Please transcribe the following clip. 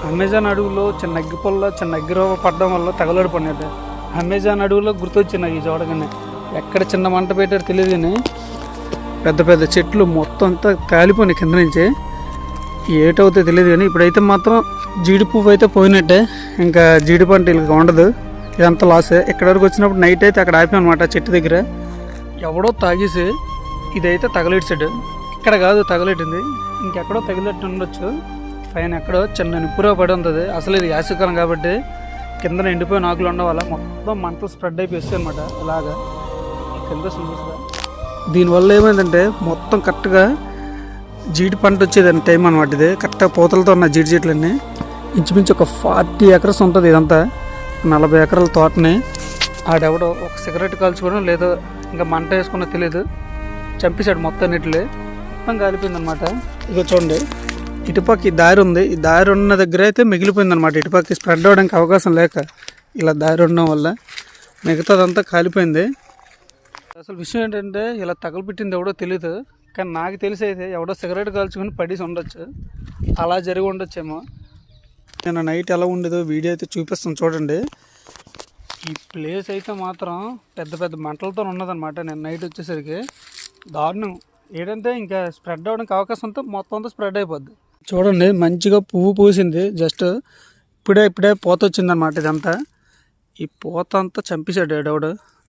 Amazon అడవుల్లో చిన్న అగ్గిపుల్ల చిన్న అగ్గిరోగ పడడం వల్ల తగలడు పడినట్టు. అమెజాన్ అడవుల్లో గుర్తొచ్చింది నాకు ఈ చూడగానే. ఎక్కడ చిన్న మంట పెట్టారు తెలియదు కానీ పెద్ద పెద్ద చెట్లు మొత్తం అంతా కాలిపోయినాయి కింద నుంచి. ఏటవుతే తెలియదు కానీ ఇప్పుడైతే మాత్రం జీడి పువ్వు అయితే పోయినట్టే. ఇంకా జీడి పంట వీళ్ళకి ఉండదు, ఇదంతా లాసే. ఇక్కడ వరకు వచ్చినప్పుడు నైట్ అయితే అక్కడ ఆపాం అనమాట చెట్టు దగ్గర. ఎవడో తాగేసి ఇదైతే తగలెట్టాడు. ఇక్కడ కాదు తగలెట్టింది, ఇంకెక్కడో తగిలెట్టు ఉండొచ్చు. పైన ఎక్కడో చిన్న నిప్పురో పడి ఉంటుంది. అసలు ఇది యాసకాలం కాబట్టి కింద ఎండిపోయిన ఆకులు ఉండవల్ల మొత్తం మంటలు స్ప్రెడ్ అయిపోయి అనమాట. ఇలాగా కింద చూస్తా. దీనివల్ల ఏమైందంటే మొత్తం కరెక్ట్గా జీడి పంట వచ్చేదాన్ని టైం అనమాట. ఇది కరెక్ట్గా పూతలతో ఉన్న జీడి చెట్లన్నీ ఇంచుమించు ఒక 40 ఎకర్స్ ఉంటుంది. ఇదంతా 40 ఎకరాల తోటని ఆడెవడో ఒక సిగరెట్ కాల్చుకోవడం లేదో ఇంకా మంట వేసుకున్నా తెలియదు, చంపేశాడు మొత్తం నీటిలో. మొత్తం కాలిపోయింది అనమాట. ఇక చూడండి, ఇటుపక్క ఈ దారి ఉంది, ఈ దారి ఉన్న దగ్గర అయితే మిగిలిపోయింది అనమాట. ఇటుపక్క స్ప్రెడ్ అవ్వడానికి అవకాశం లేక ఇలా దారి ఉండడం వల్ల మిగతాదంతా కాలిపోయింది. అసలు విషయం ఏంటంటే ఇలా తగలపెట్టింది ఎవడో తెలియదు, కానీ నాకు తెలిసి అయితే ఎవడో సిగరెట్ కాల్చుకొని పడేసి ఉండొచ్చు, అలా జరిగి ఉండొచ్చేమో. నేను నైట్ ఎలా ఉండేదో వీడియో అయితే చూపిస్తాను చూడండి. ఈ ప్లేస్ అయితే మాత్రం పెద్ద పెద్ద మంటలతో ఉన్నదన్నమాట. నేను నైట్ వచ్చేసరికి దారుణం. ఏంటంటే ఇంకా స్ప్రెడ్ అవ్వడానికి అవకాశం ఉంటే మొత్తం అంతా స్ప్రెడ్ అయిపోద్ది. చూడండి, మంచిగా పువ్వు పూసింది, జస్ట్ ఇప్పుడే పూత వచ్చిందనమాట. ఇదంతా ఈ పూత అంతా చంపేశాడు ఎవడు.